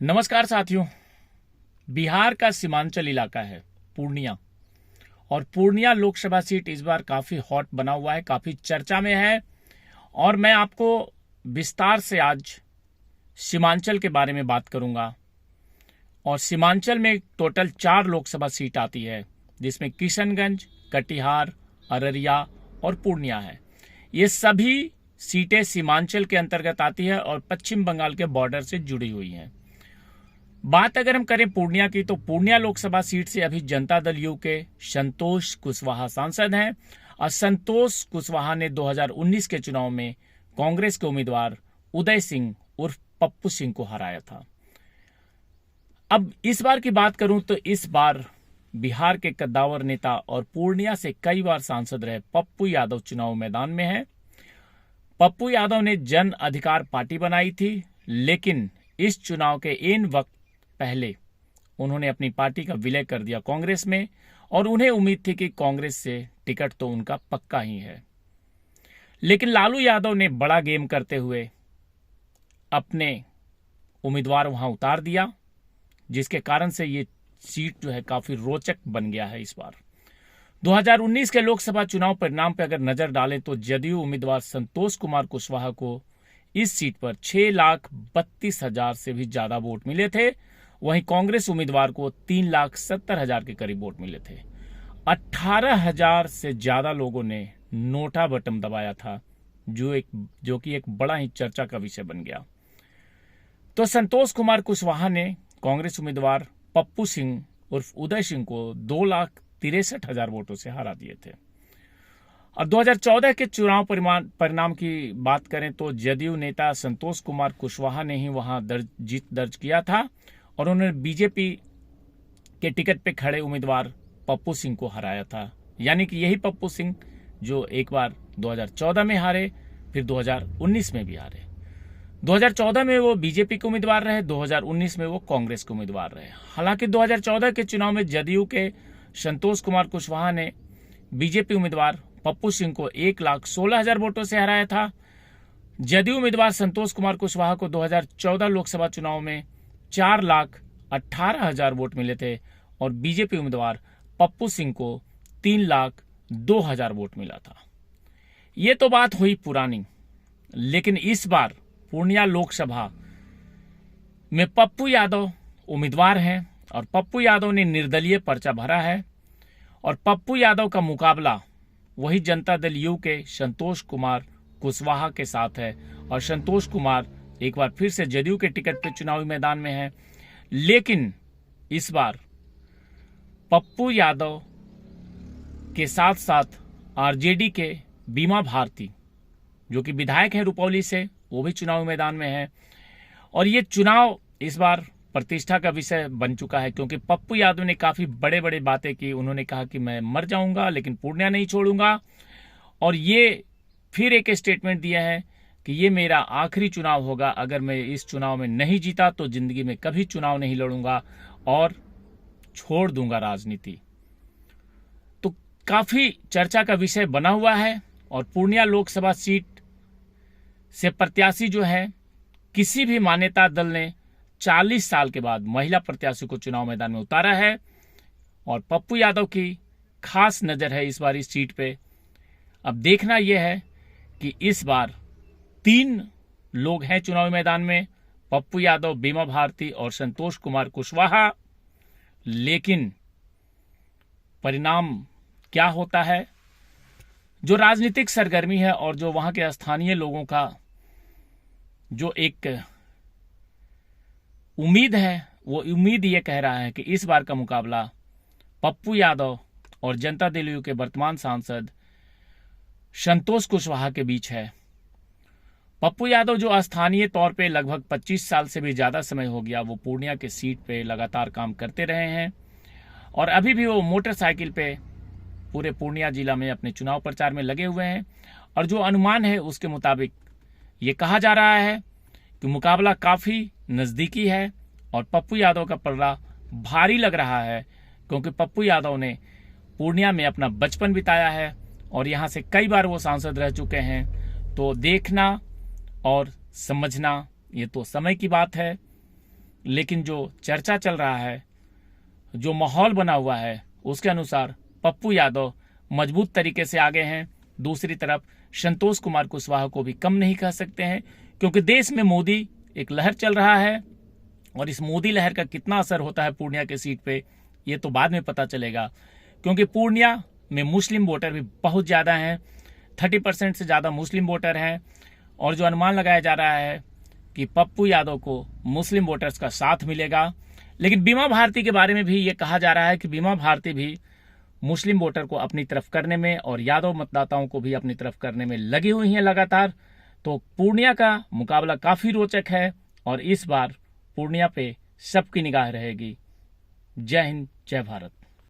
नमस्कार साथियों। बिहार का सीमांचल इलाका है पूर्णिया, और पूर्णिया लोकसभा सीट इस बार काफी हॉट बना हुआ है, काफी चर्चा में है। और मैं आपको विस्तार से आज सीमांचल के बारे में बात करूंगा। और सीमांचल में टोटल 4 लोकसभा सीट आती है, जिसमें किशनगंज, कटिहार, अररिया और पूर्णिया है। ये सभी सीटें सीमांचल के अंतर्गत आती है और पश्चिम बंगाल के बॉर्डर से जुड़ी हुई हैं। बात अगर हम करें पूर्णिया की, तो पूर्णिया लोकसभा सीट से अभी जनता दल यू के संतोष कुशवाहा सांसद हैं। और संतोष कुशवाहा ने 2019 के चुनाव में कांग्रेस के उम्मीदवार उदय सिंह उर्फ पप्पू सिंह को हराया था। अब इस बार की बात करूं तो इस बार बिहार के कद्दावर नेता और पूर्णिया से कई बार सांसद रहे पप्पू यादव चुनाव मैदान में है। पप्पू यादव ने जन अधिकार पार्टी बनाई थी, लेकिन इस चुनाव के इन वक्त पहले उन्होंने अपनी पार्टी का विलय कर दिया कांग्रेस में, और उन्हें उम्मीद थी कि कांग्रेस से टिकट तो उनका पक्का ही है। लेकिन लालू यादव ने बड़ा गेम करते हुए अपने उम्मीदवार वहां उतार दिया, जिसके कारण से ये सीट जो है काफी रोचक बन गया है। इस बार 2019 के लोकसभा चुनाव परिणाम पर अगर नजर डालें तो जदयू उम्मीदवार संतोष कुमार कुशवाहा को इस सीट पर 6,32,000 से भी ज्यादा वोट मिले थे। वहीं कांग्रेस उम्मीदवार को 3,70,000 के करीब वोट मिले थे। 18,000 से ज्यादा लोगों ने नोटा बटन दबाया था, जो कि एक बड़ा ही चर्चा का विषय बन गया। तो संतोष कुमार कुशवाहा ने कांग्रेस उम्मीदवार पप्पू सिंह उर्फ उदय सिंह को 2,63,000 वोटों से हरा दिए थे। और 2014 के चुनाव परिणाम की बात करें तो जदयू नेता संतोष कुमार कुशवाहा ने ही वहां जीत दर्ज किया था, और उन्होंने बीजेपी के टिकट पे खड़े उम्मीदवार पप्पू सिंह को हराया था। यानी कि यही पप्पू सिंह जो एक बार 2014 में हारे, फिर 2019 में भी हारे। 2014 में वो बीजेपी के उम्मीदवार रहे, 2019 में वो कांग्रेस के उम्मीदवार रहे। हालांकि 2014 के चुनाव में जदयू के संतोष कुमार कुशवाहा ने बीजेपी उम्मीदवार पप्पू सिंह को 1,16,000 वोटों से हराया था। जदयू उम्मीदवार संतोष कुमार कुशवाहा को 2014 लोकसभा चुनाव में 4,18,000 वोट मिले थे, और बीजेपी उम्मीदवार पप्पू सिंह को 3,02,000 वोट मिला था। ये तो बात हुई पुरानी, लेकिन इस बार पूर्णिया लोकसभा में पप्पू यादव उम्मीदवार हैं, और पप्पू यादव ने निर्दलीय पर्चा भरा है। और पप्पू यादव का मुकाबला वही जनता दल यू के संतोष कुमार कुशवाहा के साथ है, और संतोष कुमार एक बार फिर से जदयू के टिकट पे चुनावी मैदान में है। लेकिन इस बार पप्पू यादव के साथ साथ आरजेडी के बीमा भारती, जो कि विधायक हैं रुपौली से, वो भी चुनावी मैदान में है। और ये चुनाव इस बार प्रतिष्ठा का विषय बन चुका है, क्योंकि पप्पू यादव ने काफी बड़े बड़े बातें की। उन्होंने कहा कि मैं मर जाऊंगा लेकिन पूर्णिया नहीं छोड़ूंगा, और ये फिर एक स्टेटमेंट दिया है कि ये मेरा आखिरी चुनाव होगा। अगर मैं इस चुनाव में नहीं जीता तो जिंदगी में कभी चुनाव नहीं लड़ूंगा और छोड़ दूंगा राजनीति। तो काफी चर्चा का विषय बना हुआ है। और पूर्णिया लोकसभा सीट से प्रत्याशी जो है, किसी भी मान्यता दल ने 40 साल के बाद महिला प्रत्याशी को चुनाव मैदान में उतारा है, और पप्पू यादव की खास नजर है इस बार इस सीट पे। अब देखना यह है कि इस बार 3 लोग हैं चुनावी मैदान में, पप्पू यादव, बीमा भारती और संतोष कुमार कुशवाहा। लेकिन परिणाम क्या होता है, जो राजनीतिक सरगर्मी है और जो वहां के स्थानीय लोगों का जो एक उम्मीद है, वो उम्मीद ये कह रहा है कि इस बार का मुकाबला पप्पू यादव और जनता दल यू के वर्तमान सांसद संतोष कुशवाहा के बीच है। पप्पू यादव जो स्थानीय तौर पे लगभग 25 साल से भी ज्यादा समय हो गया वो पूर्णिया के सीट पे लगातार काम करते रहे हैं, और अभी भी वो मोटरसाइकिल पे पूरे पूर्णिया जिला में अपने चुनाव प्रचार में लगे हुए हैं। और जो अनुमान है उसके मुताबिक ये कहा जा रहा है कि मुकाबला काफी नजदीकी है, और पप्पू यादव का पलड़ा भारी लग रहा है, क्योंकि पप्पू यादव ने पूर्णिया में अपना बचपन बिताया है और यहां से कई बार वो सांसद रह चुके हैं। तो देखना और समझना ये तो समय की बात है। लेकिन जो चर्चा चल रहा है, जो माहौल बना हुआ है, उसके अनुसार पप्पू यादव मजबूत तरीके से आगे हैं। दूसरी तरफ संतोष कुमार कुशवाहा को भी कम नहीं कह सकते हैं, क्योंकि देश में मोदी एक लहर चल रहा है और इस मोदी लहर का कितना असर होता है पूर्णिया की सीट पे, ये तो बाद में पता चलेगा। क्योंकि पूर्णिया में मुस्लिम वोटर भी बहुत ज़्यादा हैं, 30% से ज़्यादा मुस्लिम वोटर हैं, और जो अनुमान लगाया जा रहा है कि पप्पू यादव को मुस्लिम वोटर्स का साथ मिलेगा। लेकिन बीमा भारती के बारे में भी ये कहा जा रहा है कि बीमा भारती भी मुस्लिम वोटर को अपनी तरफ करने में और यादव मतदाताओं को भी अपनी तरफ करने में लगी हुई हैं लगातार। तो पूर्णिया का मुकाबला काफ़ी रोचक है और इस बार पूर्णिया पे सबकी निगाह रहेगी। जय हिंद, जय भारत।